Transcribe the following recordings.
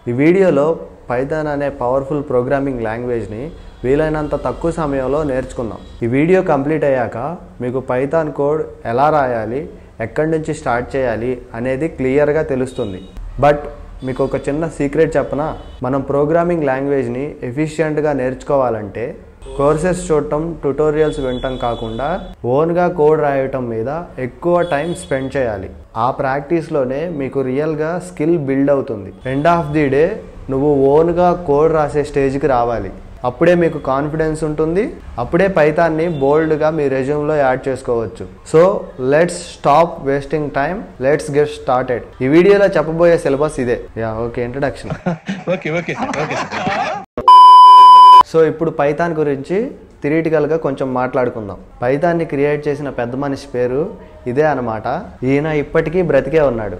ఈ వీడియోలో పైథాన్ అనే పవర్ఫుల్ ప్రోగ్రామింగ్ లాంగ్వేజ్ని వీలైనంత తక్కువ సమయంలో నేర్చుకుందాం. ఈ వీడియో కంప్లీట్ అయ్యాక మీకు పైథాన్ కోడ్ ఎలా రాయాలి, ఎక్కడి నుంచి స్టార్ట్ చేయాలి అనేది క్లియర్గా తెలుస్తుంది. బట్ మీకు ఒక చిన్న సీక్రెట్ చెప్పనా, మనం ప్రోగ్రామింగ్ లాంగ్వేజ్ని ఎఫిషియెంట్గా నేర్చుకోవాలంటే కోర్సెస్ చూడటం, ట్యుటోరియల్స్ వినటం కాకుండా ఓన్గా కోడ్ రాయటం మీద ఎక్కువ టైం స్పెండ్ చేయాలి. ఆ ప్రాక్టీస్లోనే మీకు రియల్గా స్కిల్ బిల్డ్ అవుతుంది. ఎండ్ ఆఫ్ ది డే నువ్వు ఓన్గా కోడ్ రాసే స్టేజ్కి రావాలి. అప్పుడే మీకు కాన్ఫిడెన్స్ ఉంటుంది. అప్పుడే పైథాన్ని బోల్డ్గా మీ రెజ్యూమ్లో యాడ్ చేసుకోవచ్చు. So let's stop wasting time, let's get started. ఈ వీడియోలో చెప్పబోయే సిలబస్ ఇదే. Okay, introduction. సో ఇప్పుడు పైథాన్ గురించి థియరిటికల్గా కొంచెం మాట్లాడుకుందాం. పైథాన్ని క్రియేట్ చేసిన పెద్ద మనిషి పేరు ఇదే అన్నమాట. ఈయన ఇప్పటికీ బ్రతికే ఉన్నాడు.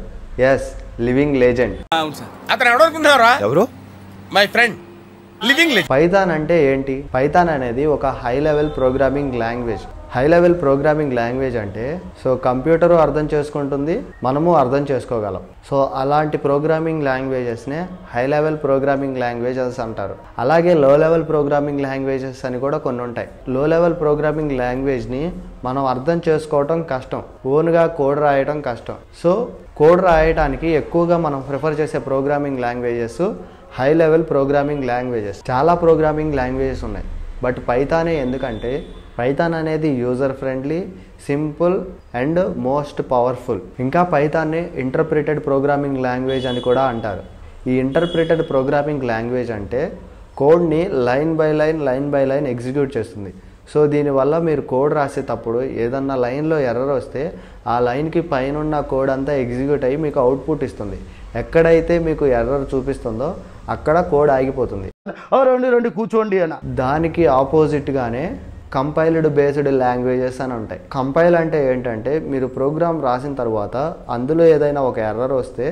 Yes, living legend. ఎవరు? My friend. పైథాన్ అంటే ఏంటి? పైథాన్ అనేది ఒక high level programming language. High level programming language అంటే కంప్యూటరు అర్థం చేసుకుంటుంది, మనము అర్థం చేసుకోగలం. సో అలాంటి ప్రోగ్రామింగ్ లాంగ్వేజెస్నే హై లెవెల్ ప్రోగ్రామింగ్ లాంగ్వేజెస్ అంటారు. అలాగే లో లెవెల్ ప్రోగ్రామింగ్ లాంగ్వేజెస్ అని కూడా కొన్ని ఉంటాయి. లో లెవెల్ ప్రోగ్రామింగ్ లాంగ్వేజ్ని మనం అర్థం చేసుకోవటం కష్టం, ఓన్గా కోడ్ రాయటం కష్టం. సో కోడ్ రాయటానికి ఎక్కువగా మనం ప్రిఫర్ చేసే programming languages high level programming languages. చాలా ప్రోగ్రామింగ్ లాంగ్వేజెస్ ఉన్నాయి, బట్ పైథానే. ఎందుకంటే పైథాన్ అనేది user friendly, simple and most powerful. ఇంకా పైథాన్ని ఇంటర్ప్రిటెడ్ ప్రోగ్రామింగ్ లాంగ్వేజ్ అని కూడా అంటారు. ఈ ఇంటర్ప్రిటెడ్ ప్రోగ్రామింగ్ లాంగ్వేజ్ అంటే కోడ్ని లైన్ బై లైన్ ఎగ్జిక్యూట్ చేస్తుంది. సో దీనివల్ల మీరు కోడ్ రాసేటప్పుడు ఏదన్నా లైన్లో ఎర్రర్ వస్తే ఆ లైన్కి పైన కోడ్ అంతా ఎగ్జిక్యూట్ అయ్యి మీకు అవుట్పుట్ ఇస్తుంది. ఎక్కడైతే మీకు ఎర్రర్ చూపిస్తుందో అక్కడ కోడ్ ఆగిపోతుంది. కూర్చోండి అన్న. దానికి ఆపోజిట్గానే కంపైల్డ్ బేస్డ్ లాంగ్వేజెస్ అని ఉంటాయి. కంపైల్ అంటే ఏంటంటే మీరు ప్రోగ్రామ్ రాసిన తర్వాత అందులో ఏదైనా ఒక ఎర్రర్ వస్తే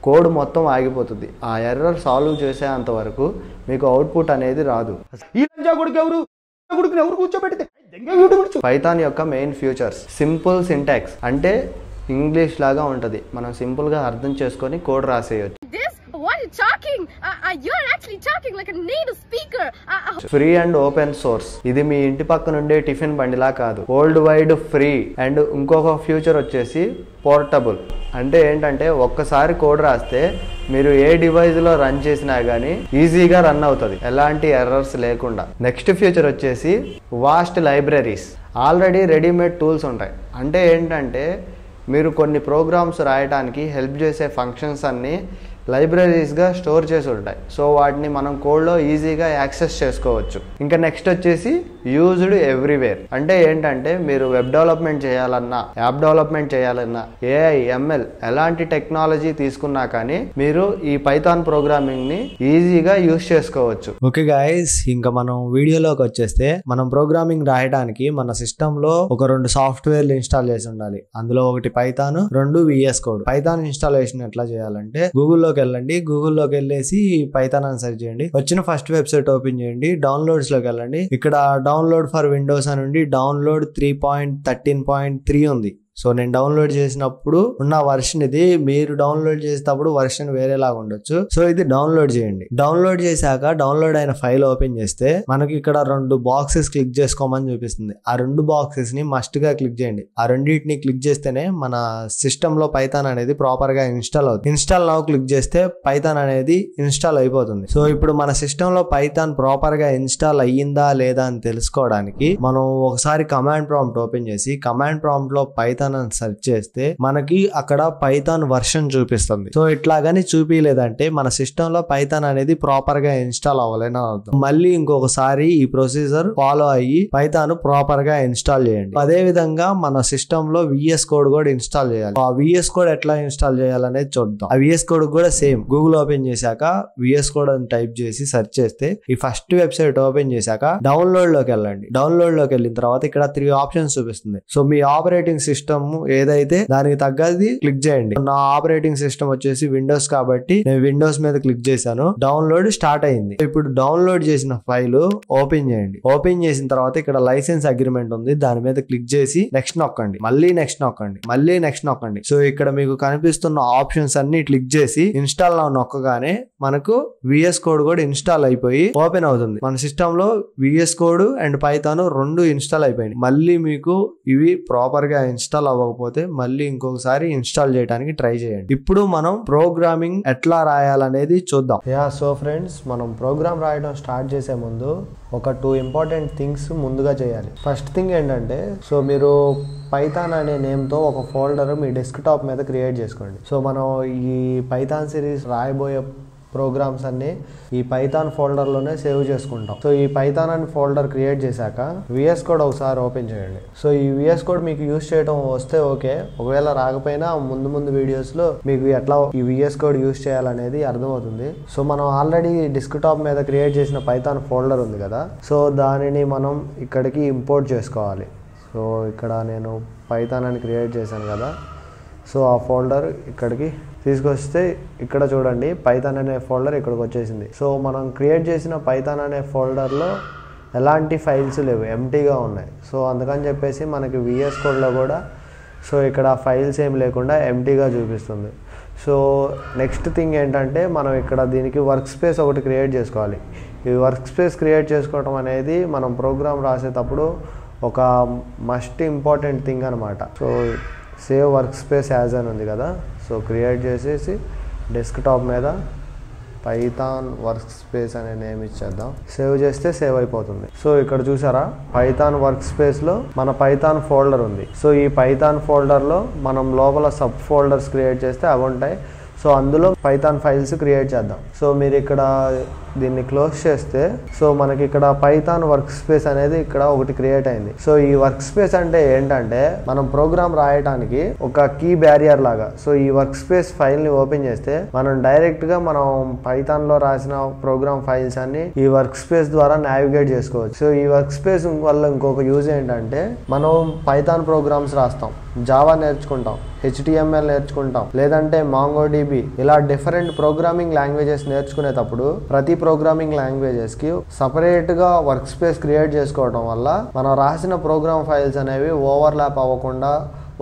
కోడ్ మొత్తం ఆగిపోతుంది. ఆ ఎర్రర్ సాల్వ్ చేసేంత వరకు మీకు అవుట్పుట్ అనేది రాదు. పైథాన్ యొక్క మెయిన్ ఫ్యూచర్స్: సింపుల్ సింటాక్స్, అంటే ఇంగ్లీష్ లాగా ఉంటుంది, మనం సింపుల్గా అర్థం చేసుకొని కోడ్ రాసేయచ్చు. ఫ్రీ అండ్ ఓపెన్ సోర్స్, ఇది మీ ఇంటి పక్క నుండే టిఫిన్ బండిలా కాదు, వరల్డ్ వైడ్ ఫ్రీ. అండ్ ఇంకొక ఫ్యూచర్ వచ్చేసి పోర్టబుల్. అంటే ఏంటంటే ఒక్కసారి కోడ్ రాస్తే మీరు ఏ డివైస్లో రన్ చేసినా కానీ ఈజీగా రన్ అవుతుంది, ఎలాంటి ఎర్రర్స్ లేకుండా. నెక్స్ట్ ఫ్యూచర్ వచ్చేసి vast libraries. Already readymade tools ఉంటాయి. అంటే ఏంటంటే మీరు కొన్ని ప్రోగ్రామ్స్ రాయడానికి హెల్ప్ చేసే ఫంక్షన్స్ అన్నీ లైబ్రరీస్గా స్టోర్ చేసి ఉంటాయి. సో వాటిని మనం కోడ్లో ఈజీగా యాక్సెస్ చేసుకోవచ్చు. ఇంకా నెక్స్ట్ వచ్చేసి యూజ్డ్ ఎవ్రీవేర్. అంటే ఏంటంటే మీరు వెబ్ డెవలప్మెంట్ చేయాలన్నా, యాప్ డెవలప్మెంట్ చేయాలన్నా, ఏఐ, ఎంఎల్ ఎలాంటి టెక్నాలజీ తీసుకున్నా కానీ మీరు ఈ పైథాన్ ప్రోగ్రామింగ్ని ఈజీగా యూజ్ చేసుకోవచ్చు. ఓకే గైస్, ఇంకా మనం వీడియోలోకి వచ్చేస్తే మనం ప్రోగ్రామింగ్ రాయడానికి మన సిస్టంలో ఒక 2 సాఫ్ట్వేర్లు ఇన్స్టాల్ చేసి ఉండాలి. అందులో ఒకటి Python, 2 VS code. Python installation ఎట్లా చేయాలంటే గూగుల్లోకి వెళ్ళండి, గూగుల్లోకి వెళ్ళేసి పైథాన్ అని సెర్చ్ చేయండి. వచ్చిన ఫస్ట్ వెబ్సైట్ ఓపెన్ చేయండి, డౌన్లోడ్స్ లోకి వెళ్ళండి. ఇక్కడ డౌన్లోడ్ ఫర్ విండోస్ అని ఉండి డౌన్లోడ్ 3.13.3 ఉంది. సో నేను డౌన్లోడ్ చేసినప్పుడు ఉన్న వర్షన్ ఇది. మీరు డౌన్లోడ్ చేసేటప్పుడు వర్షన్ వేరేలాగా ఉండొచ్చు. సో ఇది డౌన్లోడ్ చేయండి. డౌన్లోడ్ చేశాక డౌన్లోడ్ అయిన ఫైల్ ఓపెన్ చేస్తే మనకి ఇక్కడ 2 బాక్సెస్ క్లిక్ చేసుకోమని చూపిస్తుంది. ఆ 2 బాక్సెస్ ని మస్ట్ గా క్లిక్ చేయండి. ఆ రెండింటిని క్లిక్ చేస్తేనే మన సిస్టమ్ లో పైథాన్ అనేది ప్రాపర్ గా ఇన్స్టాల్ అవుతుంది. ఇన్స్టాల్ నౌ క్లిక్ చేస్తే పైథాన్ అనేది ఇన్స్టాల్ అయిపోతుంది. సో ఇప్పుడు మన సిస్టమ్ లో పైథాన్ ప్రాపర్ గా ఇన్స్టాల్ అయ్యిందా లేదా అని తెలుసుకోవడానికి మనం ఒకసారి కమాండ్ ప్రాంప్ట్ ఓపెన్ చేసి కమాండ్ ప్రాంప్ట్ లో పైథాన్ సెర్చ్ చేస్తే మనకి అక్కడ పైథాన్ వర్షన్ చూపిస్తుంది. సో ఇట్లాగని చూపించలేదంటే మన సిస్టమ్ లో పైథాన్ అనేది ప్రాపర్ గా ఇన్స్టాల్ అవ్వలేని అర్థం. మళ్ళీ ఇంకొకసారి ఈ ప్రొసీజర్ ఫాలో అయ్యి పైథాన్ ప్రాపర్ గా ఇన్స్టాల్ చేయండి. అదే విధంగా మన సిస్టమ్ లో విఎస్ కోడ్ కూడా ఇన్స్టాల్ చేయాలి. ఆ విఎస్ కోడ్ ఎట్లా ఇన్స్టాల్ చేయాలనేది చూద్దాం. ఆ విఎస్ కోడ్ కూడా సేమ్ గూగుల్ ఓపెన్ చేశాక విఎస్ కోడ్ అని టైప్ చేసి సెర్చ్ చేస్తే ఈ ఫస్ట్ వెబ్సైట్ ఓపెన్ చేశాక డౌన్లోడ్ లోకి వెళ్ళండి. డౌన్లోడ్ లోకి వెళ్ళిన తర్వాత ఇక్కడ 3 ఆప్షన్స్ చూపిస్తుంది. సో మీ ఆపరేటింగ్ సిస్టమ్ సిస్టమ్ ఏదైతే దానికి తగ్గది క్లిక్ చేయండి. నా ఆపరేటింగ్ సిస్టమ్ వచ్చేసి విండోస్ కాబట్టి నేను విండోస్ మీద క్లిక్ చేశాను. డౌన్లోడ్ స్టార్ట్ అయింది. ఇప్పుడు డౌన్లోడ్ చేసిన ఫైల్ ఓపెన్ చేయండి. ఓపెన్ చేసిన తర్వాత ఇక్కడ లైసెన్స్ అగ్రిమెంట్ ఉంది, దాని మీద క్లిక్ చేసి నెక్స్ట్ నొక్కండి. మళ్ళీ నెక్స్ట్ నొక్కండి, మళ్ళీ నెక్స్ట్ నొక్కండి. సో ఇక్కడ మీకు కనిపిస్తున్న ఆప్షన్స్ అన్ని క్లిక్ చేసి ఇన్స్టాల్ నొక్కగానే మనకు విఎస్ కోడ్ కూడా ఇన్స్టాల్ అయిపోయి ఓపెన్ అవుతుంది. మన సిస్టమ్ లో విఎస్ కోడ్ అండ్ పైథాన్ రెండు ఇన్స్టాల్ అయిపోయింది. మళ్ళీ మీకు ఇవి ప్రాపర్ గా ఇన్స్టాల్ అవ్వకపోతే మళ్ళీ ఇంకొకసారి ఇన్స్టాల్ చేయడానికి ట్రై చేయండి. ఇప్పుడు మనం ప్రోగ్రామింగ్ ఎట్లా రాయాలనేది చూద్దాం. సో ఫ్రెండ్స్, మనం ప్రోగ్రామ్ రాయడం స్టార్ట్ చేసే ముందు ఒక 2 ఇంపార్టెంట్ థింగ్స్ ముందుగా చేయాలి. ఫస్ట్ థింగ్ ఏంటంటే, సో మీరు పైథాన్ అనే నేమ్తో ఒక ఫోల్డర్ మీ డెస్క్టాప్ మీద క్రియేట్ చేసుకోండి. సో మనం ఈ పైథాన్ సిరీస్ రాయబోయే ప్రోగ్రామ్స్ అన్ని ఈ పైథాన్ ఫోల్డర్లోనే సేవ్ చేసుకుంటాం. సో ఈ పైథాన్ అని ఫోల్డర్ క్రియేట్ చేశాక విఎస్ కోడ్ ఒకసారి ఓపెన్ చేయండి. సో ఈ విఎస్ కోడ్ మీకు యూస్ చేయడం వస్తే ఓకే, ఒకవేళ రాకపోయినా ముందు వీడియోస్లో మీకు ఎట్లా ఈ విఎస్ కోడ్ యూస్ చేయాలనేది అర్థమవుతుంది. సో మనం ఆల్రెడీ డెస్క్టాప్ మీద క్రియేట్ చేసిన పైథాన్ ఫోల్డర్ ఉంది కదా, సో దానిని మనం ఇక్కడికి ఇంపోర్ట్ చేసుకోవాలి. సో ఇక్కడ నేను పైథాన్ అని క్రియేట్ చేశాను కదా, సో ఆ ఫోల్డర్ ఇక్కడికి తీసుకొస్తే ఇక్కడ చూడండి పైథాన్ అనే ఫోల్డర్ ఇక్కడికి వచ్చేసింది. సో మనం క్రియేట్ చేసిన పైథాన్ అనే ఫోల్డర్లో ఎలాంటి ఫైల్స్ లేవు, ఎంటీగా ఉన్నాయి. సో అందుకని చెప్పేసి మనకి విఎస్ కోడ్లో కూడా సో ఇక్కడ ఫైల్స్ ఏం లేకుండా ఎంటీగా చూపిస్తుంది. సో నెక్స్ట్ థింగ్ ఏంటంటే, మనం ఇక్కడ దీనికి వర్క్ స్పేస్ ఒకటి క్రియేట్ చేసుకోవాలి. ఈ వర్క్ స్పేస్ క్రియేట్ చేసుకోవడం అనేది మనం ప్రోగ్రామ్ రాసేటప్పుడు ఒక మస్ట్ ఇంపార్టెంట్ థింగ్ అనమాట. So save work space as అని ఉంది కదా, సో క్రియేట్ చేసేసి డెస్క్టాప్ మీద పైథాన్ వర్క్ స్పేస్ అనే నేమ్ ఇచ్చేద్దాం. సేవ్ చేస్తే సేవ్ అయిపోతుంది. సో ఇక్కడ చూసారా, పైథాన్ వర్క్ స్పేస్లో మన పైథాన్ ఫోల్డర్ ఉంది. సో ఈ పైథాన్ ఫోల్డర్లో మనం లోపల సబ్ ఫోల్డర్స్ క్రియేట్ చేస్తే అవి ఉంటాయి. సో అందులో పైథాన్ ఫైల్స్ క్రియేట్ చేద్దాం. సో మీరు ఇక్కడ దీన్ని క్లోజ్ చేస్తే సో మనకి ఇక్కడ పైథాన్ వర్క్ స్పేస్ అనేది ఇక్కడ ఒకటి క్రియేట్ అయింది. సో ఈ వర్క్ స్పేస్ అంటే ఏంటంటే, మనం ప్రోగ్రామ్ రాయడానికి ఒక కీ బ్యారియర్ లాగా. సో ఈ వర్క్ స్పేస్ ఫైల్ ని ఓపెన్ చేస్తే మనం డైరెక్ట్ గా మనం పైథాన్ లో రాసిన ప్రోగ్రామ్ ఫైల్స్ అన్ని ఈ వర్క్ స్పేస్ ద్వారా నావిగేట్ చేసుకోవచ్చు. సో ఈ వర్క్ స్పేస్ వల్ల ఇంకొక యూజ్ ఏంటంటే, మనం పైథాన్ ప్రోగ్రామ్స్ రాస్తాం, జావా నేర్చుకుంటాం, HTML నేర్చుకుంటాం, లేదంటే MongoDB, ఇలా డిఫరెంట్ ప్రోగ్రామింగ్ లాంగ్వేజెస్ నేర్చుకునేటప్పుడు ప్రతి ప్రోగ్రామింగ్ లాంగ్వేజెస్ కి సపరేట్ గా వర్క్ స్పేస్ క్రియేట్ చేసుకోవడం వల్ల మనం రాసిన ప్రోగ్రామ్ ఫైల్స్ అనేవి ఓవర్లాప్ అవ్వకుండా,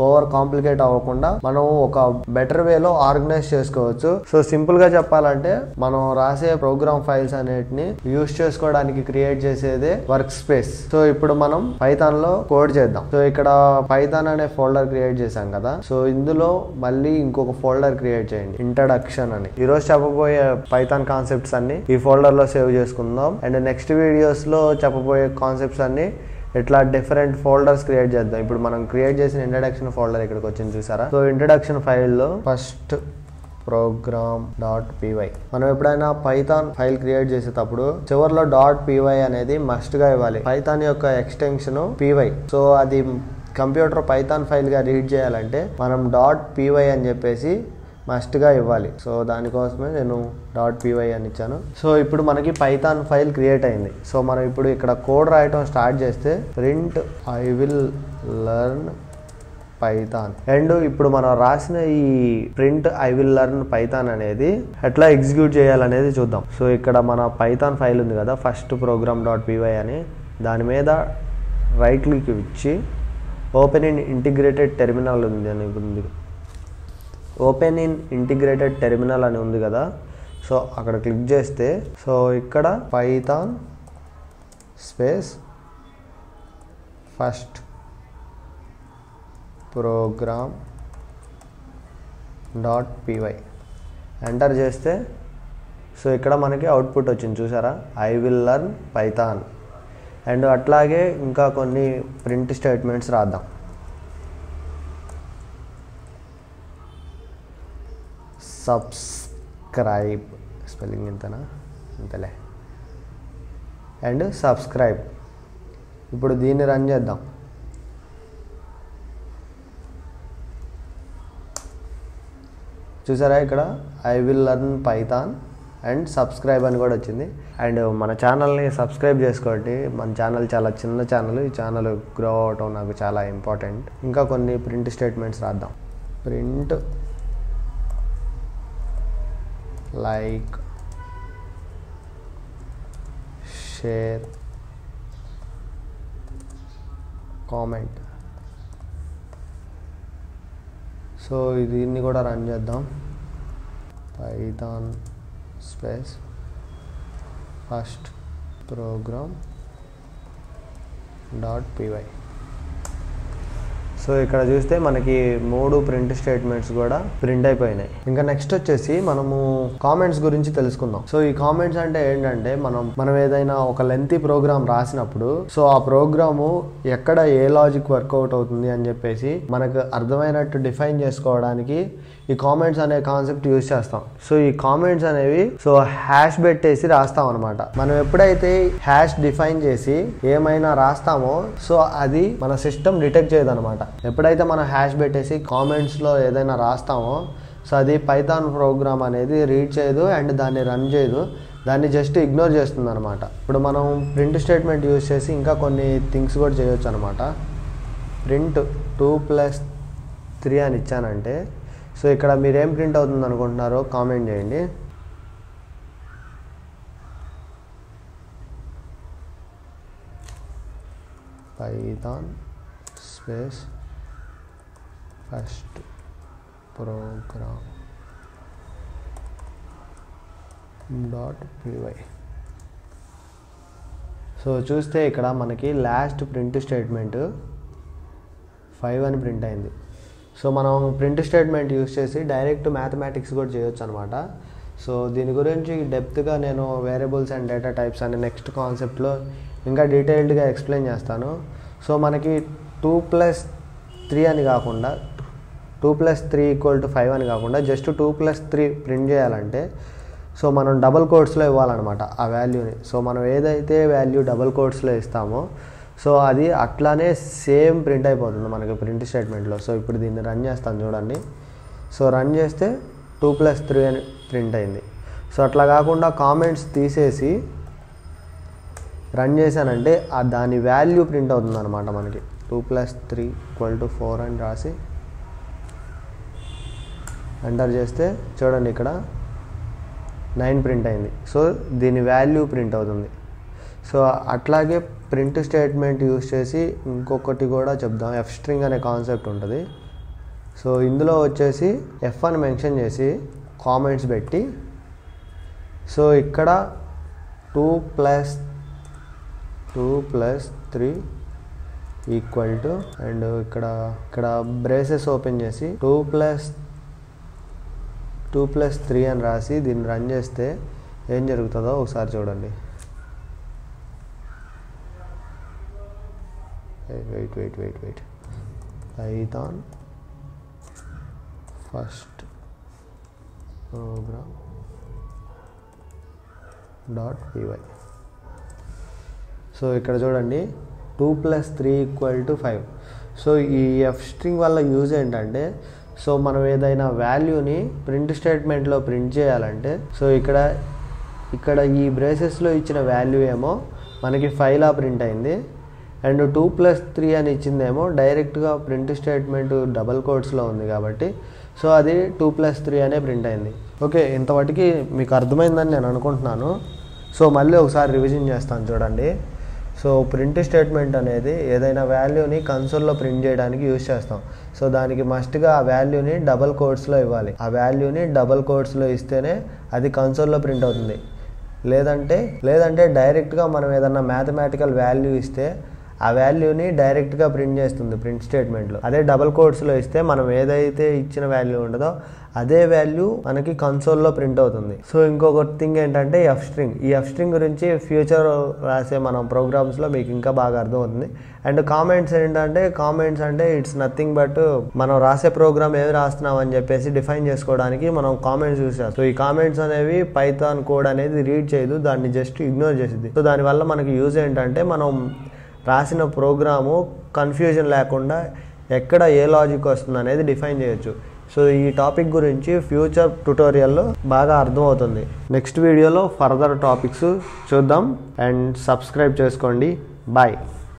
ఓవర్ కాంప్లికేట్ అవ్వకుండా మనం ఒక బెటర్ వేలో ఆర్గనైజ్ చేసుకోవచ్చు. సో సింపుల్ గా చెప్పాలంటే, మనం రాసే ప్రోగ్రామ్ ఫైల్స్ అనేటిని యూజ్ చేసుకోవడానికి క్రియేట్ చేసేదే వర్క్ స్పేస్. సో ఇప్పుడు మనం పైథాన్ లో కోడ్ చేద్దాం. సో ఇక్కడ పైథాన్ అనే ఫోల్డర్ క్రియేట్ చేశాం కదా, సో ఇందులో మళ్ళీ ఇంకొక ఫోల్డర్ క్రియేట్ చేయండి, ఇంట్రడక్షన్ అని. ఈ రోజు చెప్పబోయే పైథాన్ కాన్సెప్ట్స్ అన్ని ఈ ఫోల్డర్ లో సేవ్ చేసుకుందాం. అండ్ నెక్స్ట్ వీడియోస్ లో చెప్పబోయే కాన్సెప్ట్స్ అన్ని ఇట్లా డిఫరెంట్ ఫోల్డర్స్ క్రియేట్ చేద్దాం. ఇప్పుడు మనం క్రియేట్ చేసిన ఇంట్రడక్షన్ ఫోల్డర్ ఇక్కడికి వచ్చింది చూసారా. సో ఇంట్రడక్షన్ ఫైల్లో ఫస్ట్ program.py, మనం ఎప్పుడైనా పైథాన్ ఫైల్ క్రియేట్ చేసేటప్పుడు చివరిలో .py అనేది మస్ట్ గా ఇవ్వాలి. పైథాన్ యొక్క ఎక్స్టెన్షన్ py. సో అది కంప్యూటర్ పైథాన్ ఫైల్ గా రీడ్ చేయాలంటే మనం .py అని చెప్పేసి మస్ట్ గా ఇవ్వాలి. సో దానికోసమే నేను .py అని ఇచ్చాను. సో ఇప్పుడు మనకి పైథాన్ ఫైల్ క్రియేట్ అయింది. సో మనం ఇప్పుడు ఇక్కడ కోడ్ రాయటం స్టార్ట్ చేస్తే print I will learn Python. And ఇప్పుడు మనం రాసిన ఈ print I will learn Python అనేది ఎట్లా ఎగ్జిక్యూట్ చేయాలనేది చూద్దాం. సో ఇక్కడ మన పైథాన్ ఫైల్ ఉంది కదా, ఫస్ట్ program.py అని, దాని మీద రైట్ క్లిక్ ఇచ్చి ఓపెన్ ఇన్ ఇంటిగ్రేటెడ్ టెర్మినల్ ఉంది, ఓపెన్ ఇన్ ఇంటిగ్రేటెడ్ టెర్మినల్ అని ఉంది కదా, సో అక్కడ క్లిక్ చేస్తే సో ఇక్కడ Python space first program.py enter చేస్తే సో ఇక్కడ మనకి అవుట్పుట్ వచ్చింది చూసారా, I will learn Python. And అట్లాగే ఇంకా కొన్ని ప్రింట్ స్టేట్మెంట్స్ రాద్దాం. సబ్స్క్రైబ్, స్పెల్లింగ్ ఇంతనా, ఇంతలే, అండ్ సబ్స్క్రైబ్. ఇప్పుడు దీన్ని రన్ చేద్దాం. చూసారా ఇక్కడ I will learn Python and subscribe అని కూడా వచ్చింది. అండ్ మన ఛానల్ని సబ్స్క్రైబ్ చేసుకోండి. మన ఛానల్ చాలా చిన్న ఛానల్. ఈ ఛానల్ గ్రో అవటం నాకు చాలా ఇంపార్టెంట్. ఇంకా కొన్ని ప్రింట్ స్టేట్మెంట్స్ రాద్దాం. Print like, share, comment. So దీన్ని కూడా రన్ చేద్దాం. Python space first program .py. So ఇక్కడ చూస్తే మనకి 3 ప్రింట్ స్టేట్మెంట్స్ కూడా ప్రింట్ అయిపోయినాయి. ఇంకా నెక్స్ట్ వచ్చేసి మనము కామెంట్స్ గురించి తెలుసుకుందాం. సో ఈ కామెంట్స్ అంటే ఏంటంటే మనం ఏదైనా ఒక లెంతీ ప్రోగ్రామ్ రాసినప్పుడు సో ఆ ప్రోగ్రాము ఎక్కడ ఏ లాజిక్ వర్కౌట్ అవుతుంది అని చెప్పేసి మనకు అర్థమైనట్టు డిఫైన్ చేసుకోవడానికి ఈ కామెంట్స్ అనే కాన్సెప్ట్ యూజ్ చేస్తాం. సో ఈ కామెంట్స్ అనేవి సో హ్యాష్ పెట్టేసి రాస్తాం అనమాట. మనం ఎప్పుడైతే హ్యాష్ డిఫైన్ చేసి ఏమైనా రాస్తామో సో అది మన సిస్టమ్ డిటెక్ట్ చేయదు అనమాట. ఎప్పుడైతే మనం హ్యాష్ పెట్టేసి కామెంట్స్లో ఏదైనా రాస్తామో సో అది పైథాన్ ప్రోగ్రామ్ అనేది రీడ్ చేయదు అండ్ దాన్ని రన్ చేయదు, దాన్ని జస్ట్ ఇగ్నోర్ చేస్తుంది అనమాట. ఇప్పుడు మనం ప్రింట్ స్టేట్మెంట్ యూజ్ చేసి ఇంకా కొన్ని థింగ్స్ కూడా చేయొచ్చు అనమాట. ప్రింట్ 2+3 అని ఇచ్చానంటే సో ఇక్కడ మీరేం ప్రింట్ అవుతుంది అనుకుంటున్నారో కామెంట్ చేయండి. Python space first program .py. So చూస్తే ఇక్కడ మనకి లాస్ట్ ప్రింట్ స్టేట్మెంట్ 5 అని ప్రింట్ అయింది. సో మనం ప్రింట్ స్టేట్మెంట్ యూజ్ చేసి డైరెక్ట్ మ్యాథమెటిక్స్ కూడా చేయొచ్చు అనమాట. సో దీని గురించి డెప్త్గా నేను వేరియబుల్స్ అండ్ డేటా టైప్స్ అనే నెక్స్ట్ కాన్సెప్ట్లో ఇంకా డీటెయిల్డ్గా ఎక్స్ప్లెయిన్ చేస్తాను. సో మనకి 2+3 అని కాకుండా 2+3 = 5 అని కాకుండా జస్ట్ 2+3 ప్రింట్ చేయాలంటే సో మనం డబల్ కోట్స్లో ఇవ్వాలన్నమాట ఆ వాల్యూని. సో మనం ఏదైతే వాల్యూ డబల్ కోట్స్లో ఇస్తామో సో అది అట్లానే సేమ్ ప్రింట్ అయిపోతుంది మనకి ప్రింట్ స్టేట్మెంట్లో. సో ఇప్పుడు దీన్ని రన్ చేస్తాను చూడండి. సో రన్ చేస్తే 2+3 అని ప్రింట్ అయింది. సో అట్లా కాకుండా కామెంట్స్ తీసేసి రన్ చేశానంటే దాని వాల్యూ ప్రింట్ అవుతుంది అనమాట మనకి. 2+3 = 4 అని రాసి ఎంటర్ చేస్తే చూడండి ఇక్కడ 9 ప్రింట్ అయింది. సో దీని వాల్యూ ప్రింట్ అవుతుంది. సో అట్లాగే ప్రింట్ స్టేట్మెంట్ యూజ్ చేసి ఇంకొకటి కూడా చెప్దాం. ఎఫ్ స్ట్రింగ్ అనే కాన్సెప్ట్ ఉంటుంది. సో ఇందులో వచ్చేసి ఎఫ్ అని మెన్షన్ చేసి కామెంట్స్ పెట్టి సో ఇక్కడ 2+3 ఈక్వల్ టు అండ్ ఇక్కడ బ్రేసెస్ ఓపెన్ చేసి 2+3 అని రాసి దీన్ని రన్ చేస్తే ఏం జరుగుతుందో ఒకసారి చూడండి. Wait Python first program .py. So ఇక్కడ చూడండి 2+3 = 5. సో ఈ ఎఫ్ స్ట్రింగ్ వల్ల యూజ్ ఏంటంటే సో మనం ఏదైనా వాల్యూని ప్రింట్ స్టేట్మెంట్లో ప్రింట్ చేయాలంటే సో ఇక్కడ ఈ బ్రేసెస్లో ఇచ్చిన వాల్యూ ఏమో మనకి 5లా ప్రింట్ అయింది అండ్ 2+3 అని ఇచ్చిందేమో డైరెక్ట్గా ప్రింట్ స్టేట్మెంట్ డబల్ కోట్స్లో ఉంది కాబట్టి సో అది 2+3 అనే ప్రింట్ అయింది. ఓకే, ఇంతవరకు మీకు అర్థమైందని నేను అనుకుంటున్నాను. సో మళ్ళీ ఒకసారి రివిజన్ చేస్తాను చూడండి. సో ప్రింట్ స్టేట్మెంట్ అనేది ఏదైనా వాల్యూని కన్సోల్లో ప్రింట్ చేయడానికి యూజ్ చేస్తాం. సో దానికి మస్ట్గా ఆ వాల్యూని డబల్ కోట్స్లో ఇవ్వాలి. ఆ వాల్యూని డబల్ కోట్స్లో ఇస్తేనే అది కన్సోల్లో ప్రింట్ అవుతుంది. లేదంటే డైరెక్ట్గా మనం ఏదన్నా మ్యాథమెటికల్ వాల్యూ ఇస్తే ఆ వాల్యూని డైరెక్ట్గా ప్రింట్ చేస్తుంది ప్రింట్ స్టేట్మెంట్లో. అదే డబల్ కోట్స్లో ఇస్తే మనం ఏదైతే ఇచ్చిన వాల్యూ ఉండదో అదే వాల్యూ మనకి కన్సోల్లో ప్రింట్ అవుతుంది. సో ఇంకొక థింగ్ ఏంటంటే ఎఫ్ స్ట్రింగ్. ఈ ఎఫ్ స్ట్రింగ్ గురించి ఫ్యూచర్ రాసే మనం ప్రోగ్రామ్స్లో మీకు ఇంకా బాగా అర్థమవుతుంది. అండ్ కామెంట్స్ ఏంటంటే కామెంట్స్ అంటే ఇట్స్ నథింగ్ బట్ మనం రాసే ప్రోగ్రామ్ ఏది రాస్తున్నాం అని చెప్పేసి డిఫైన్ చేసుకోవడానికి మనం కామెంట్స్ యూస్ చేస్తాం. సో ఈ కామెంట్స్ అనేవి పైథాన్ కోడ్ అనేది రీడ్ చేయదు, దాన్ని జస్ట్ ఇగ్నోర్ చేసింది. సో దానివల్ల మనకి యూజ్ ఏంటంటే మనం రాసిన ప్రోగ్రాము కన్ఫ్యూజన్ లేకుండా ఎక్కడ ఏ లాజిక్ వస్తుంది అనేది డిఫైన్ చేయొచ్చు. సో ఈ టాపిక్ గురించి ఫ్యూచర్ ట్యుటోరియల్లో బాగా అర్థమవుతుంది. నెక్స్ట్ వీడియోలో ఫర్దర్ టాపిక్స్ చూద్దాం అండ్ సబ్స్క్రైబ్ చేసుకోండి. బాయ్.